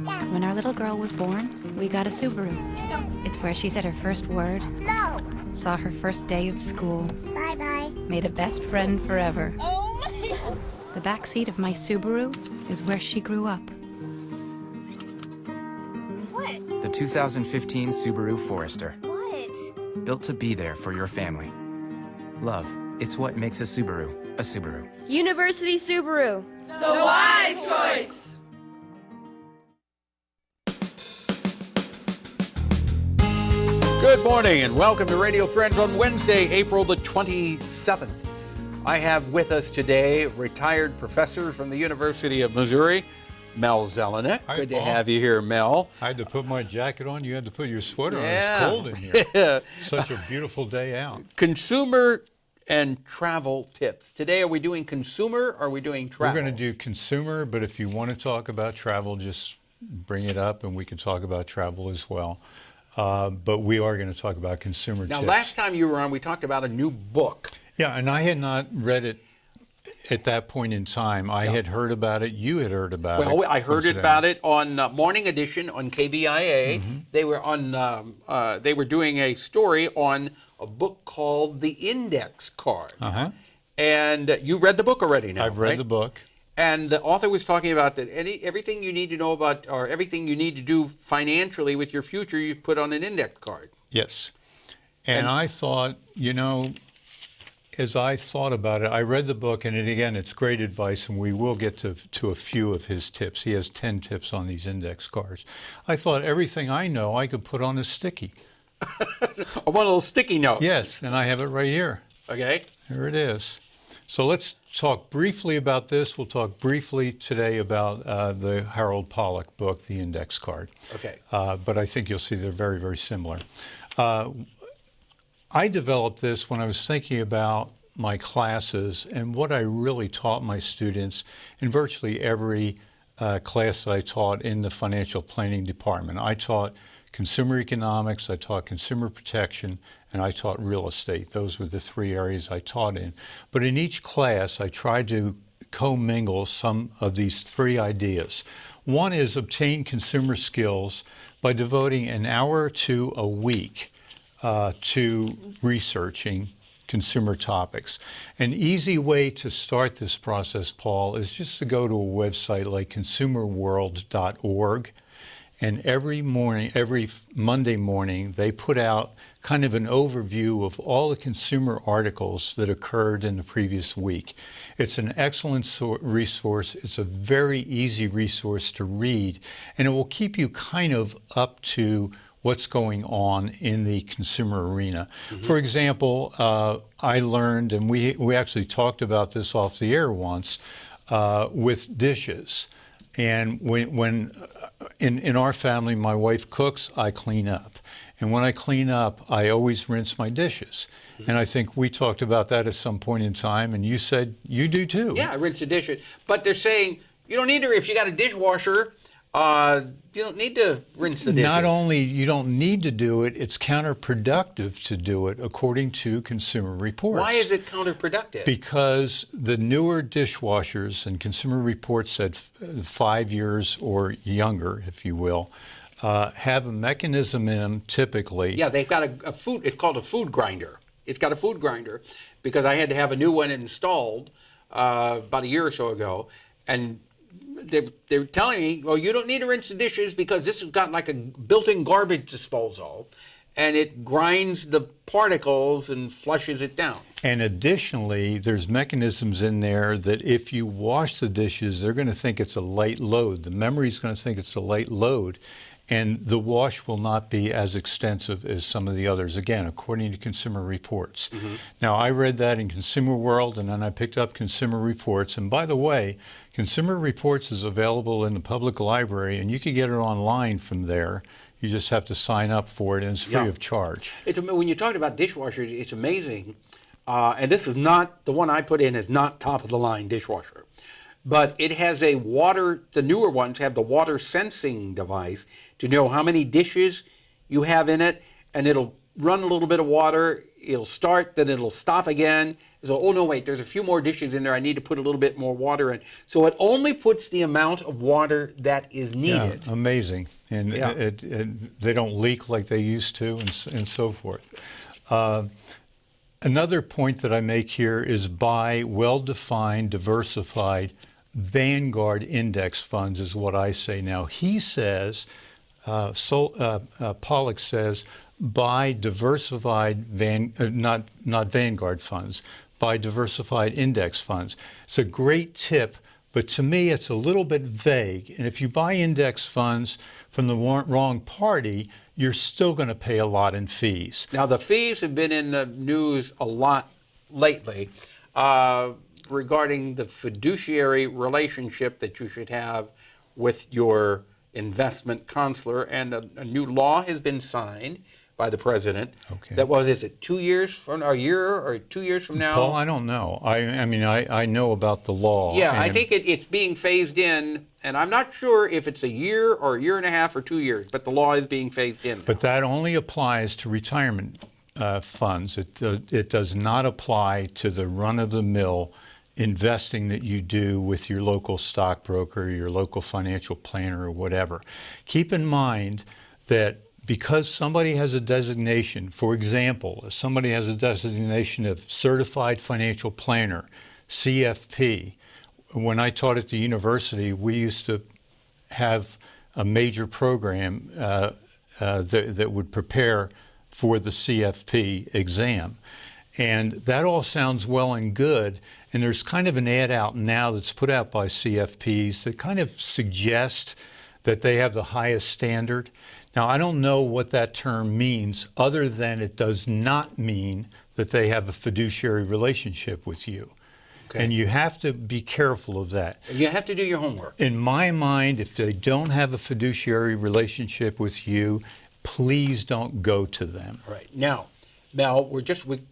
When our little girl was born, we got a Subaru. It's where she said her first word, No. saw her first day of school, Bye-bye. made a best friend forever. Oh my God. The back seat of my Subaru is where she grew up. What? The 2015 Subaru Forester. What? Built to be there for your family. Love, it's what makes a Subaru a Subaru. University Subaru. The wise choice! Good morning and welcome to Radio Friends on Wednesday, April the 27th. I have with us today retired professor from the University of Missouri, Mel Zelenak. Hi, Good to Paul. have you here, Mel. I had to put my jacket on. You had to put your sweater on. Yeah. It's cold in here. Yeah. Such a beautiful day out. Consumer and travel tips. Today, are we doing consumer or are we doing travel? We're going to do consumer, but if you want to talk about travel, just bring it up and we can talk about travel as well. But we are going to talk about consumer Now, tips. last time you were on, we talked about a new book. Yeah, and I had not read it at that point in time. I had heard about it. You had heard about it. Well, I heard about it on Morning Edition on KBIA. Mm-hmm. They were on. They were doing a story on a book called The Index Card. Uh-huh. And you read the book already now, I've read right? the book. And the author was talking about that everything you need to know about, or everything you need to do financially with your future, you put on an index card. Yes. And I thought, as I thought about it, I read the book, and it's great advice, and we will get to a few of his tips. He has 10 tips on these index cards. I thought everything I know I could put on a sticky. One of those sticky notes. Yes, and I have it right here. Okay. Here it is. So let's talk briefly about this. We'll talk briefly today about the Harold Pollack book, The Index Card. Okay. But I think you'll see they're very, very similar. I developed this when I was thinking about my classes and what I really taught my students in virtually every class that I taught in the financial planning department. I taught consumer economics, I taught consumer protection, and I taught real estate. Those were the three areas I taught in. But in each class, I tried to commingle some of these three ideas. One is obtain consumer skills by devoting an hour or two a week to researching consumer topics. An easy way to start this process, Paul, is just to go to a website like consumerworld.org. And every Monday morning, they put out kind of an overview of all the consumer articles that occurred in the previous week. It's an excellent resource. It's a very easy resource to read, and it will keep you kind of up to what's going on in the consumer arena. Mm-hmm. For example, I learned, and we actually talked about this off the air once, with dishes. And when in our family, my wife cooks, I clean up. And when I clean up, I always rinse my dishes. Mm-hmm. And I think we talked about that at some point in time, and you said you do too. Yeah, I rinse the dishes. But they're saying you don't need to, if you got a dishwasher, you don't need to rinse the dishes. Not only you don't need to do it, it's counterproductive to do it, according to Consumer Reports. Why is it counterproductive? Because the newer dishwashers, and Consumer Reports said 5 years or younger, if you will, have a mechanism in them typically. Yeah, they've got a food, it's called a food grinder. It's got a food grinder because I had to have a new one installed about a year or so ago, and they're telling me, well, you don't need to rinse the dishes because this has got like a built-in garbage disposal, and it grinds the particles and flushes it down. And additionally, there's mechanisms in there that if you wash the dishes, they're going to think it's a light load. The memory's going to think it's a light load, and the wash will not be as extensive as some of the others, again, according to Consumer Reports. Mm-hmm. Now, I read that in Consumer World, and then I picked up Consumer Reports. And by the way, Consumer Reports is available in the public library, and you can get it online from there. You just have to sign up for it, and it's free of charge. When you talk about dishwashers, it's amazing. And this is not, the one I put in is not top-of-the-line dishwasher. But it has the newer ones have the water sensing device to know how many dishes you have in it, and it'll run a little bit of water, it'll start, then it'll stop again. So, oh no, wait, there's a few more dishes in there. I need to put a little bit more water in. So it only puts the amount of water that is needed. Yeah, amazing. And they don't leak like they used to and so forth. Another point that I make here is buy well-defined, diversified Vanguard index funds is what I say. Now, he says, Pollack says, buy diversified, not Vanguard funds, buy diversified index funds. It's a great tip, but to me it's a little bit vague. And if you buy index funds from the wrong party, you're still going to pay a lot in fees. Now, the fees have been in the news a lot lately regarding the fiduciary relationship that you should have with your investment counselor, and a new law has been signed by the president. Okay. That was, is it 2 years from a year or 2 years from now? Paul, I don't know. I mean, I know about the law. Yeah, I think it's being phased in, and I'm not sure if it's a year or a year and a half or 2 years, but the law is being phased in. But that only applies to retirement funds. It does not apply to the run-of-the-mill investing that you do with your local stockbroker, your local financial planner, or whatever. Keep in mind that because somebody has a designation, for example, if somebody has a designation of Certified Financial Planner, CFP, when I taught at the university, we used to have a major program that would prepare for the CFP exam. And that all sounds well and good, and there's kind of an ad out now that's put out by CFPs that kind of suggest that they have the highest standard. Now, I don't know what that term means, other than it does not mean that they have a fiduciary relationship with you. Okay. And you have to be careful of that. You have to do your homework. In my mind, if they don't have a fiduciary relationship with you, please don't go to them. All right. Now, Mel, we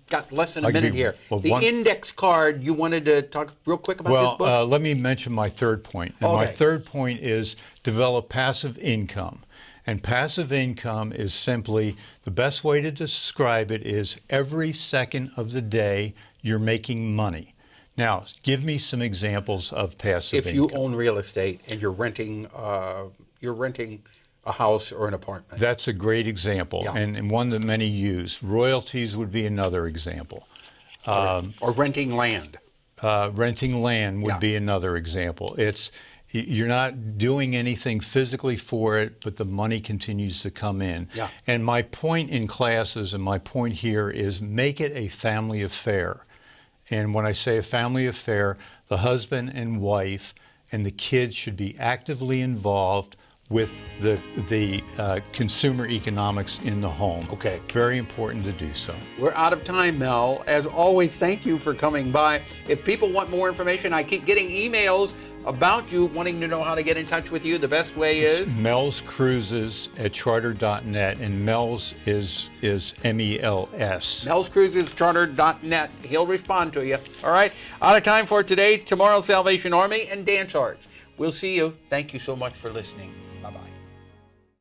got less than a minute here. The index card, you wanted to talk real quick about this book? Well, let me mention my third point. And my third point is develop passive income. And passive income is simply, the best way to describe it is every second of the day you're making money. Now, give me some examples of passive income. If you own real estate and you're renting a house or an apartment. That's a great example, and one that many use. Royalties would be another example. Or renting land. Renting land would be another example. You're not doing anything physically for it, but the money continues to come in. Yeah. And my point in classes and my point here is make it a family affair. And when I say a family affair, the husband and wife and the kids should be actively involved with the consumer economics in the home. Okay. Very important to do so. We're out of time, Mel. As always, thank you for coming by. If people want more information, I keep getting emails about you, wanting to know how to get in touch with you. The best way is? Mel's Cruises at charter.net, and Mel's is M-E-L-S. Mel's Cruises, charter.net. He'll respond to you. All right. Out of time for today. Tomorrow, Salvation Army and Dance Arts. We'll see you. Thank you so much for listening.